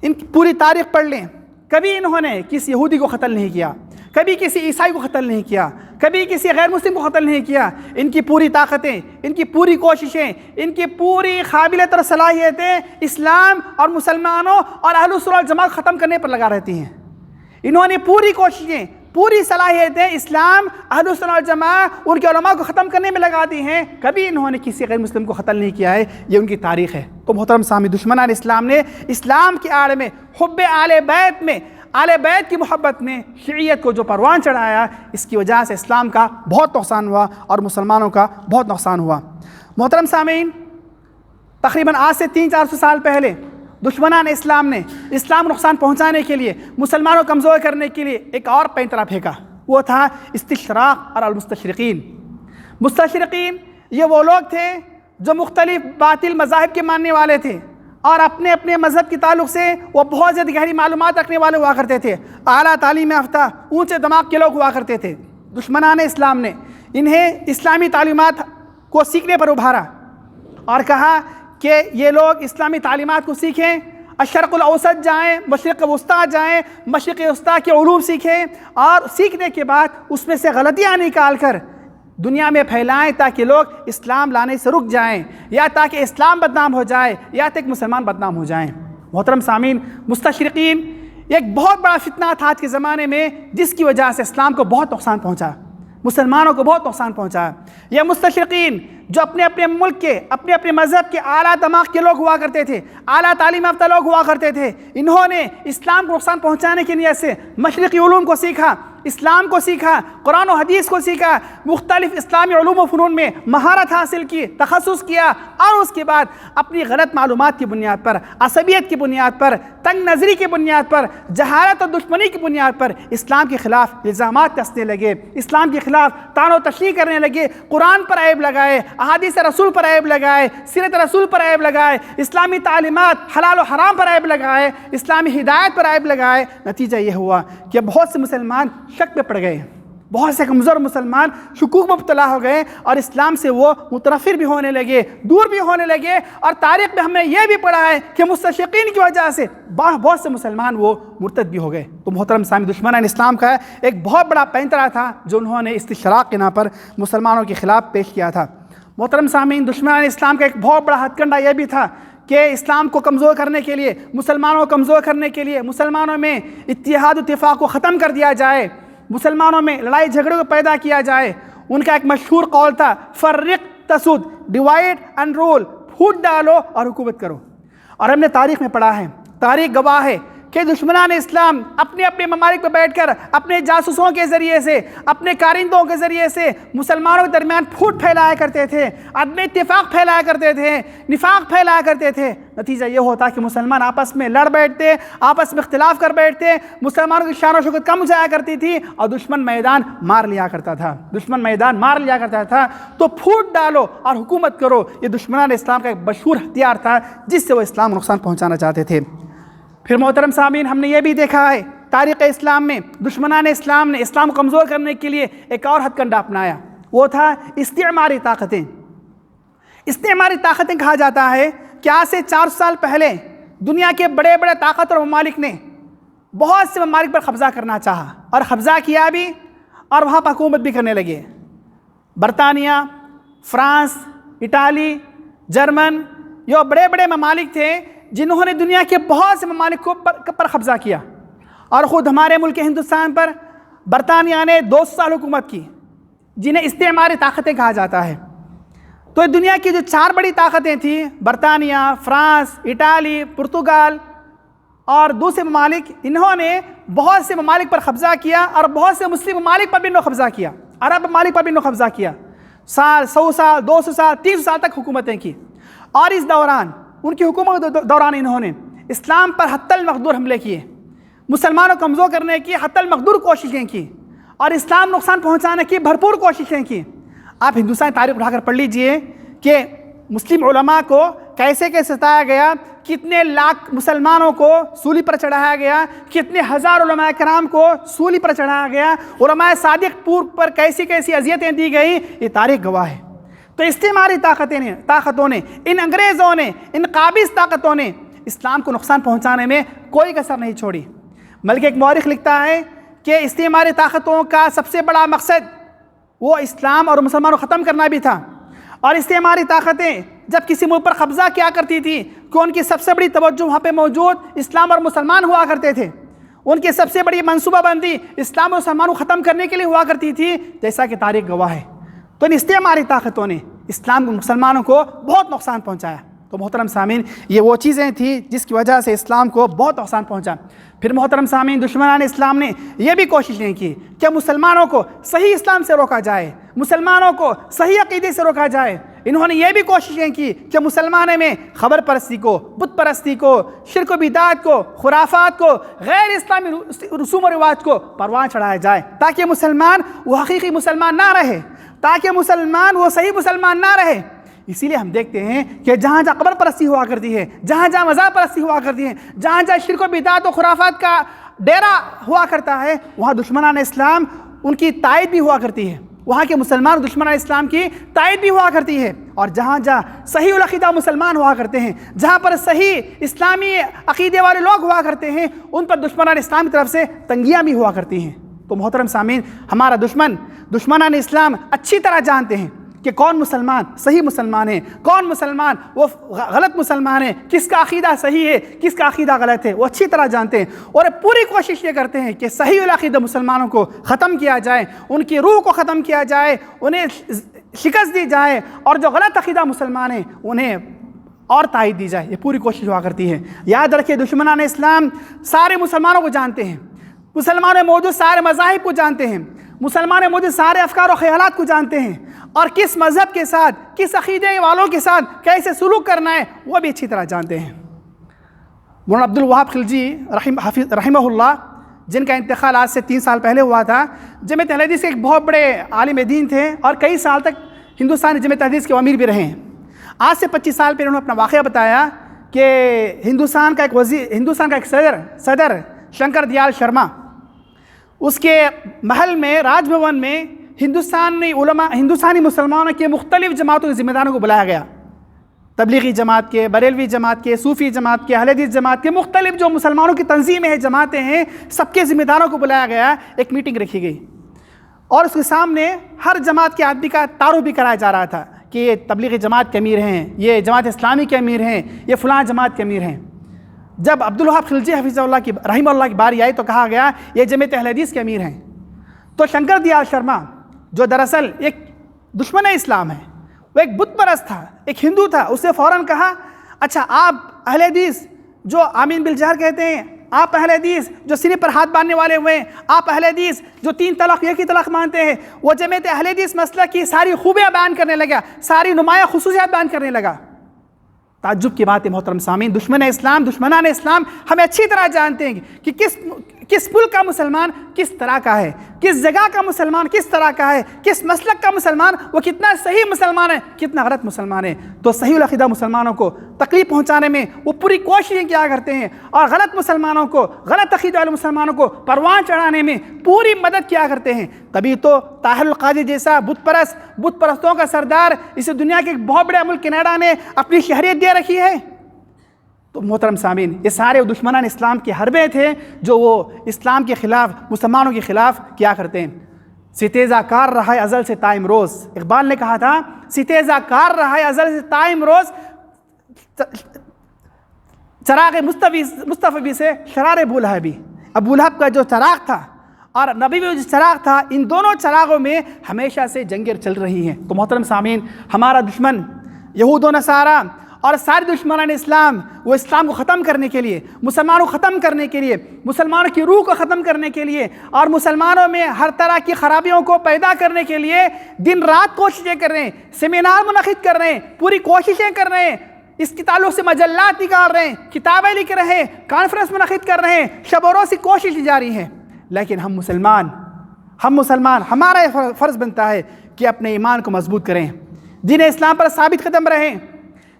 ان کی پوری تاریخ پڑھ لیں، کبھی انہوں نے کسی یہودی کو قتل نہیں کیا، کبھی کسی عیسائی کو قتل نہیں کیا، کبھی کسی غیر مسلم کو قتل نہیں کیا۔ ان کی پوری طاقتیں، ان کی پوری کوششیں، ان کی پوری قابلیت اور صلاحیتیں اسلام اور مسلمانوں اور اہل السنہ والجماعت ختم کرنے پر لگا رہتی ہیں۔ انہوں نے پوری کوششیں، پوری صلاحیتیں اسلام اہل السنہ والجماعہ ان کے علماء کو ختم کرنے میں لگا دی ہیں، کبھی انہوں نے کسی غیر مسلم کو قتل نہیں کیا ہے، یہ ان کی تاریخ ہے۔ تو محترم سامعین، دشمنان اسلام نے اسلام کی آڑ میں، حب آل بیت میں، آل بیت کی محبت میں شیعیت کو جو پروان چڑھایا، اس کی وجہ سے اسلام کا بہت نقصان ہوا اور مسلمانوں کا بہت نقصان ہوا۔ محترم سامعین، تقریباً آج سے 300-400 سال پہلے دشمنان اسلام نے اسلام کو نقصان پہنچانے کے لیے، مسلمانوں کو کمزور کرنے کے لیے ایک اور پینترا پھینکا، وہ تھا استشراق اور المستشرقین۔ مستشرقین یہ وہ لوگ تھے جو مختلف باطل مذاہب کے ماننے والے تھے اور اپنے اپنے مذہب کے تعلق سے وہ بہت زیادہ گہری معلومات رکھنے والے ہوا کرتے تھے، اعلیٰ تعلیم یافتہ اونچے دماغ کے لوگ ہوا کرتے تھے۔ دشمنان اسلام نے انہیں اسلامی تعلیمات کو سیکھنے پر ابھارا اور کہا کہ یہ لوگ اسلامی تعلیمات کو سیکھیں، الشرق الاوسط جائیں، مشرق وسطیٰ جائیں، مشرق وسطیٰ کے علوم سیکھیں اور سیکھنے کے بعد اس میں سے غلطیاں نکال کر دنیا میں پھیلائیں تاکہ لوگ اسلام لانے سے رک جائیں، یا تاکہ اسلام بدنام ہو جائے، یا تک مسلمان بدنام ہو جائیں۔ محترم سامعین، مستشرقین ایک بہت بڑا فتنہ تھا آج کے زمانے میں، جس کی وجہ سے اسلام کو بہت نقصان پہنچا، مسلمانوں کو بہت نقصان پہنچا۔ یہ مستشرقین جو اپنے اپنے ملک کے، اپنے اپنے مذہب کے اعلیٰ دماغ کے لوگ ہوا کرتے تھے، اعلیٰ تعلیم یافتہ لوگ ہوا کرتے تھے، انہوں نے اسلام کو نقصان پہنچانے کی نیت سے مشرقی علوم کو سیکھا، اسلام کو سیکھا، قرآن و حدیث کو سیکھا، مختلف اسلامی علوم و فنون میں مہارت حاصل کی، تخصص کیا، اور اس کے بعد اپنی غلط معلومات کی بنیاد پر، عصبیت کی بنیاد پر، تنگ نظری کی بنیاد پر، جہالت اور دشمنی کی بنیاد پر اسلام کے خلاف الزامات کسنے لگے، اسلام کے خلاف طعن و تشریح کرنے لگے، قرآن پر عیب لگائے، احادیث رسول پر عیب لگائے، سیرت رسول پر عیب لگائے، اسلامی تعلیمات حلال و حرام پر عیب لگائے، اسلامی ہدایت پر عیب لگائے۔ نتیجہ یہ ہوا کہ بہت سے مسلمان شک میں پڑ گئے، بہت سے کمزور مسلمان شکوک میں مبتلا ہو گئے اور اسلام سے وہ متنفر بھی ہونے لگے، دور بھی ہونے لگے، اور تاریخ میں ہم نے یہ بھی پڑھا ہے کہ مستشرقین کی وجہ سے بہت سے مسلمان وہ مرتد بھی ہو گئے۔ تو محترم سامعین، دشمنان اسلام کا ایک بہت بڑا پینترا تھا جو انہوں نے استشراق کے نام پر مسلمانوں کے خلاف پیش کیا تھا۔ محترم سامعین، دشمنان اسلام کا ایک بہت بڑا ہتھ کنڈا یہ بھی تھا کہ اسلام کو کمزور کرنے کے لیے، مسلمانوں کو کمزور کرنے کے لیے، مسلمانوں میں اتحاد و اتفاق کو ختم کر دیا جائے، مسلمانوں میں لڑائی جھگڑے کو پیدا کیا جائے۔ ان کا ایک مشہور قول تھا، فرق تسد، ڈیوائڈ اینڈ رول، پھوٹ ڈالو اور حکومت کرو۔ اور ہم نے تاریخ میں پڑھا ہے، تاریخ گواہ ہے کہ دشمنان اسلام اپنے اپنے ممالک پہ بیٹھ کر اپنے جاسوسوں کے ذریعے سے، اپنے کارندوں کے ذریعے سے مسلمانوں کے درمیان پھوٹ پھیلایا کرتے تھے، عدم اتفاق پھیلایا کرتے تھے، نفاق پھیلایا کرتے تھے۔ نتیجہ یہ ہوتا کہ مسلمان آپس میں لڑ بیٹھتے، آپس میں اختلاف کر بیٹھتے، مسلمانوں کی شان و شوکت کم جایا کرتی تھی اور دشمن میدان مار لیا کرتا تھا، دشمن میدان مار لیا کرتا تھا۔ تو پھوٹ ڈالو اور حکومت کرو، یہ دشمنان اسلام کا ایک مشہور ہتھیار تھا جس سے وہ اسلام کو نقصان پہنچانا چاہتے تھے۔ پھر محترم سامعین، ہم نے یہ بھی دیکھا ہے تاریخ اسلام میں دشمنان اسلام نے اسلام کو کمزور کرنے کے لیے ایک اور ہتھ کنڈا اپنایا، وہ تھا استعماری طاقتیں۔ استعماری طاقتیں کہا جاتا ہے کہ آج سے 400 سال پہلے دنیا کے بڑے بڑے طاقتور ممالک نے بہت سے ممالک پر قبضہ کرنا چاہا اور قبضہ کیا بھی اور وہاں پر حکومت بھی کرنے لگے۔ برطانیہ، فرانس، اٹالی، جرمن، یہ بڑے بڑے ممالک تھے جنہوں نے دنیا کے بہت سے ممالک پر قبضہ کیا، اور خود ہمارے ملک ہندوستان پر برطانیہ نے 200 سال حکومت کی، جنہیں استعماری طاقتیں کہا جاتا ہے۔ تو دنیا کی جو 4 بڑی طاقتیں تھیں، برطانیہ، فرانس، اٹالی، پرتگال اور دوسرے ممالک، انہوں نے بہت سے ممالک پر قبضہ کیا اور بہت سے مسلم ممالک پر بھی انہوں نے قبضہ کیا، عرب ممالک پر بھی انہوں نے قبضہ کیا، 100 سال 200 سال 300 سال تک حکومتیں کی۔ اور اس دوران، ان کی حکومت دوران، انہوں نے اسلام پر حتی المقدور حملے کیے، مسلمانوں کو کمزور کرنے کی حتی المقدور کوششیں کی اور اسلام نقصان پہنچانے کی بھرپور کوششیں کی۔ آپ ہندوستانی تاریخ اٹھا کر پڑھ لیجئے کہ مسلم علماء کو کیسے کیسے ستایا گیا، کتنے لاکھ مسلمانوں کو سولی پر چڑھایا گیا، کتنے ہزار علماء کرام کو سولی پر چڑھایا گیا، علماء صادق پور پر کیسی کیسی اذیتیں دی گئیں، یہ تاریخ گواہ ہے۔ تو استعماری طاقتوں نے، ان انگریزوں نے، ان قابض طاقتوں نے اسلام کو نقصان پہنچانے میں کوئی کسر نہیں چھوڑی، بلکہ ایک مورخ لکھتا ہے کہ استعماری طاقتوں کا سب سے بڑا مقصد وہ اسلام اور مسلمانوں کو ختم کرنا بھی تھا۔ اور استعماری طاقتیں جب کسی ملک پر قبضہ کیا کرتی تھی کہ ان کی سب سے بڑی توجہ وہاں پہ موجود اسلام اور مسلمان ہوا کرتے تھے، ان کی سب سے بڑی منصوبہ بندی اسلام اور مسلمانوں کو ختم کرنے کے لیے ہوا کرتی تھی، جیسا کہ تاریخ گواہ ہے۔ تو ان استعماری طاقتوں نے اسلام کو، مسلمانوں کو بہت نقصان پہنچایا۔ تو محترم سامعین، یہ وہ چیزیں تھیں جس کی وجہ سے اسلام کو بہت نقصان پہنچا۔ پھر محترم سامعین، دشمنان اسلام نے یہ بھی کوشش نہیں کی کہ مسلمانوں کو صحیح اسلام سے روکا جائے، مسلمانوں کو صحیح عقیدے سے روکا جائے۔ انہوں نے یہ بھی کوششیں کی کہ مسلمانوں میں خبر پرستی کو، بت پرستی کو، شرک و بدعت کو، خرافات کو، غیر اسلامی رسوم و رواج کو پروان چڑھایا جائے، تاکہ مسلمان وہ حقیقی مسلمان نہ رہے، تاکہ مسلمان وہ صحیح مسلمان نہ رہے۔ اسی لیے ہم دیکھتے ہیں کہ جہاں جہاں قبر پرستی ہوا کرتی ہے، جہاں جہاں مزار پرستی ہوا کرتی ہے، جہاں جہاں شرک و بدعت و خرافات کا ڈیرا ہوا کرتا ہے، وہاں دشمنان اسلام ان کی تائید بھی ہوا کرتی ہے، وہاں کے مسلمان دشمنان اسلام کی تائید بھی ہوا کرتی ہے۔ اور جہاں جہاں صحیح العقیدہ مسلمان ہوا کرتے ہیں، جہاں پر صحیح اسلامی عقیدے والے لوگ ہوا کرتے ہیں، ان پر دشمنان اسلام کی طرف سے تنگیاں بھی ہوا کرتی ہیں۔ تو محترم سامعین، ہمارا دشمنان اسلام اچھی طرح جانتے ہیں کہ کون مسلمان صحیح مسلمان ہے، کون مسلمان وہ غلط مسلمان ہے، کس کا عقیدہ صحیح ہے، کس کا عقیدہ غلط ہے، وہ اچھی طرح جانتے ہیں، اور پوری کوشش یہ کرتے ہیں کہ صحیح العقیدہ مسلمانوں کو ختم کیا جائے، ان کی روح کو ختم کیا جائے، انہیں شکست دی جائے، اور جو غلط عقیدہ مسلمان ہیں انہیں اور تائید دی جائے۔ یہ پوری کوشش ہوا کرتی ہے۔ یاد رکھیں، دشمنان اسلام سارے مسلمانوں کو جانتے ہیں، مسلمانوں میں موجود سارے مذاہب کو جانتے ہیں، مسلمانوں میں موجود سارے افکار و خیالات کو جانتے ہیں، اور کس مذہب کے ساتھ، کس عقیدے والوں کے ساتھ کیسے سلوک کرنا ہے وہ بھی اچھی طرح جانتے ہیں۔ مولانا عبد الوہاب خلجی رحمہ اللہ، جن کا انتقال آج سے 3 سال پہلے ہوا تھا، جمعیت اہل حدیث کے ایک بہت بڑے عالم دین تھے، اور کئی سال تک ہندوستانی جمعیت اہل حدیث کے امیر بھی رہے ہیں۔ آج سے 25 سال پہلے انہوں نے اپنا واقعہ بتایا کہ ہندوستان کا ایک صدر شنکر دیال شرما، اس کے محل میں، راج بھون میں ہندوستانی مسلمانوں کے مختلف جماعتوں کے ذمہ داروں کو بلایا گیا، تبلیغی جماعت کے، بریلوی جماعت کے، صوفی جماعت کے، اہل حدیث جماعت کے، مختلف جو مسلمانوں کی تنظیمیں ہیں، جماعتیں ہیں، سب کے ذمہ داروں کو بلایا گیا، ایک میٹنگ رکھی گئی، اور اس کے سامنے ہر جماعت کے آدمی کا تعارف بھی کرایا جا رہا تھا کہ یہ تبلیغی جماعت کے امیر ہیں، یہ جماعت اسلامی کے امیر ہیں، یہ فلاں جماعت کے امیر ہیں۔ جب عبد الوہاب خلجی رحمہ اللہ کی باری آئی تو کہا گیا یہ جمعیت اہل حدیث کے امیر ہیں۔ تو شنکر دیال شرما، جو دراصل ایک دشمن اسلام ہے، وہ ایک بت پرست تھا، ایک ہندو تھا، اس نے فوراً کہا، اچھا آپ اہل حدیث جو آمین بالجہر کہتے ہیں، آپ اہل حدیث جو سینے پر ہاتھ باندھنے والے ہوئے ہیں، آپ اہل حدیث جو 3 طلاق ایک ہی طلاق مانتے ہیں، وہ جمعیت اہل حدیث مسلک کی ساری خوبیاں بیان کرنے لگا، ساری نمایاں خصوصیات بیان کرنے لگا۔ تعجب کی بات ہے محترم سامعین، دشمنان اسلام ہمیں اچھی طرح جانتے ہیں کہ کس ملک کا مسلمان کس طرح کا ہے، کس جگہ کا مسلمان کس طرح کا ہے، کس مسلک کا مسلمان وہ کتنا صحیح مسلمان ہے، کتنا غلط مسلمان ہے۔ تو صحیح العقیدہ مسلمانوں کو تکلیف پہنچانے میں وہ پوری کوششیں کیا کرتے ہیں، اور غلط مسلمانوں کو، غلط عقیدہ والے مسلمانوں کو پروان چڑھانے میں پوری مدد کیا کرتے ہیں۔ تبھی تو طاہر القادری جیسا بت پرستوں کا سردار اس دنیا کے ایک بہت بڑے ملک کینیڈا نے اپنی شہریت دے رکھی ہے۔ تو محترم سامعین، یہ سارے دشمنان اسلام کے حربے تھے جو وہ اسلام کے خلاف، مسلمانوں کے خلاف کیا کرتے ہیں۔ ستیزہ کار رہا ہے ازل سے تا امروز، اقبال نے کہا تھا ستیزہ کار رہا ہے ازل سے تا امروز، چراغ مصطفی سے شرار بولہبی۔ ابو لہب کا جو چراغ تھا اور نبی میں جو چراغ تھا، ان دونوں چراغوں میں ہمیشہ سے جنگیں چل رہی ہیں۔ تو محترم سامعین، ہمارا دشمن یہود و نصارہ اور سارے دشمنان اسلام، وہ اسلام کو ختم کرنے کے لیے، مسلمانوں کو ختم کرنے کے لیے، مسلمانوں کی روح کو ختم کرنے کے لیے، اور مسلمانوں میں ہر طرح کی خرابیوں کو پیدا کرنے کے لیے دن رات کوششیں کر رہے ہیں، سیمینار منعقد کر رہے ہیں، پوری کوششیں کر رہے ہیں، اس کے تعلق سے مجلات نکال رہے ہیں، کتابیں لکھ رہے ہیں، کانفرنس منعقد کر رہے ہیں، شب و روز کی کوشش جاری ہے۔ لیکن ہم مسلمان ہمارا یہ فرض بنتا ہے کہ اپنے ایمان کو مضبوط کریں، دین اسلام پر ثابت قدم رہیں،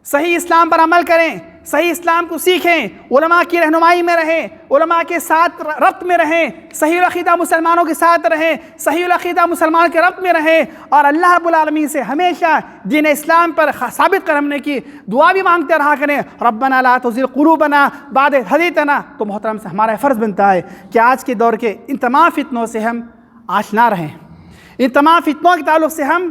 صحیح اسلام پر عمل کریں، صحیح اسلام کو سیکھیں، علماء کی رہنمائی میں رہیں، علماء کے ساتھ ربط میں رہیں، صحیح العقیدہ مسلمانوں کے ساتھ رہیں، صحیح العقیدہ مسلمان کے ربط میں رہیں، اور اللہ رب العالمین سے ہمیشہ دین اسلام پر ثابت قدم کی دعا بھی مانگتے رہا کریں، ربنا لا تزغ قلوبنا بعد إذ ہدیتنا۔ تو محترم سے ہمارا فرض بنتا ہے کہ آج کے دور کے ان تمام فتنوں سے ہم آشنا رہیں، ان تمام فتنوں کے تعلق سے ہم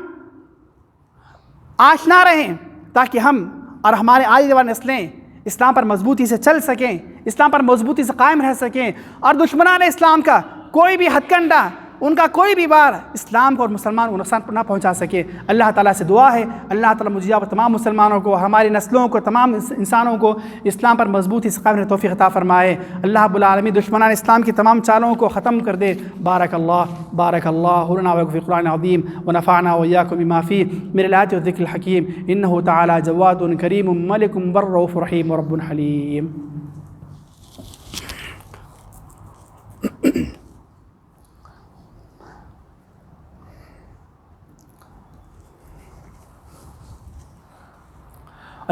آشنا رہیں، تاکہ ہم اور ہمارے آنے والی نسلیں اسلام پر مضبوطی سے چل سکیں، اسلام پر مضبوطی سے قائم رہ سکیں، اور دشمنان اسلام کا کوئی بھی ہتھ کنڈا، ان کا کوئی بھی بار اسلام کو اور مسلمان کو نقصان نہ پہنچا سکے۔ اللہ تعالیٰ سے دعا ہے اللہ تعالیٰ مجھے اور تمام مسلمانوں کو، ہماری نسلوں کو، تمام انسانوں کو اسلام پر مضبوطی سے قائم رہنے کی توفیق عطا فرمائے۔ اللہ رب العالمین دشمنان اسلام کی تمام چالوں کو ختم کر دے۔ بارک اللہ لنا ولکم فی القرآن العظیم ونفعنا وإياكم بما فيه من الآيات والذکر الحکیم انہ تعالی جواد کریم ملک بر رؤوف رحیم رب حلیم۔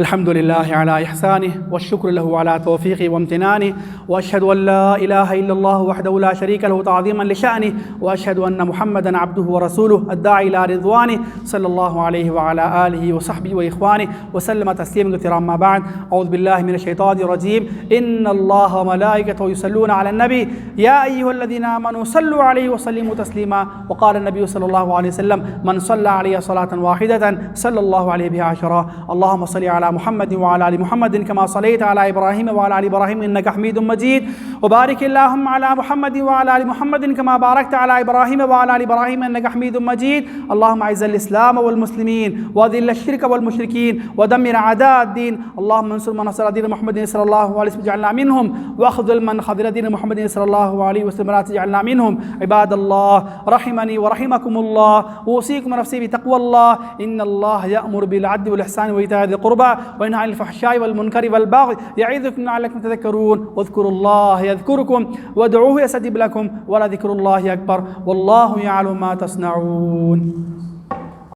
الحمد لله على إحسانه والشكر له على توفيقه وامتنانه، وأشهد أن لا إله إلا الله وحده لا شريك له تعظيما لشأنه، وأشهد أن محمدا عبده ورسوله الداعي إلى رضوانه صلى الله عليه وعلى آله وصحبه وإخوانه وسلم تسليما كثيرا. ما بعد، أعوذ بالله من الشيطان الرجيم. إن الله وملائكته يصلون على النبي يا أيها الذين آمنوا صلوا عليه وسلموا تسليما. وقال النبي صلى الله عليه وسلم من صلى عليه صلاة واحدة صلى الله عليه بها عشرا. اللهم صل على محمد وعلى آل محمد كما صليت على إبراهيم وعلى آل إبراهيم إنك حميد مجيد. وبارك اللهم على محمد وعلى آل محمد كما باركت على إبراهيم وعلى آل إبراهيم إنك حميد مجيد. اللهم أعز الإسلام والمسلمين وأذل الشرك والمشركين ودمر أعداء الدين. اللهم انصر من نصر دين محمد صلى الله عليه وسلم اجعلنا منهم، واخذل من خذل دين محمد صلى الله عليه وسلم لا تجعلنا منهم. عباد الله رحمني ورحمكم الله، أوصيكم ونفسي بتقوى الله. إن الله يأمر بالعدل والإحسان وإيتاء ذي القربى وينهى عن الفحشاء والمنكر والبغي يعظكم لعلكم تذكرون. واذكروا الله يذكركم وادعوه يستجب لكم ولذكر الله أكبر والله يعلم ما تصنعون.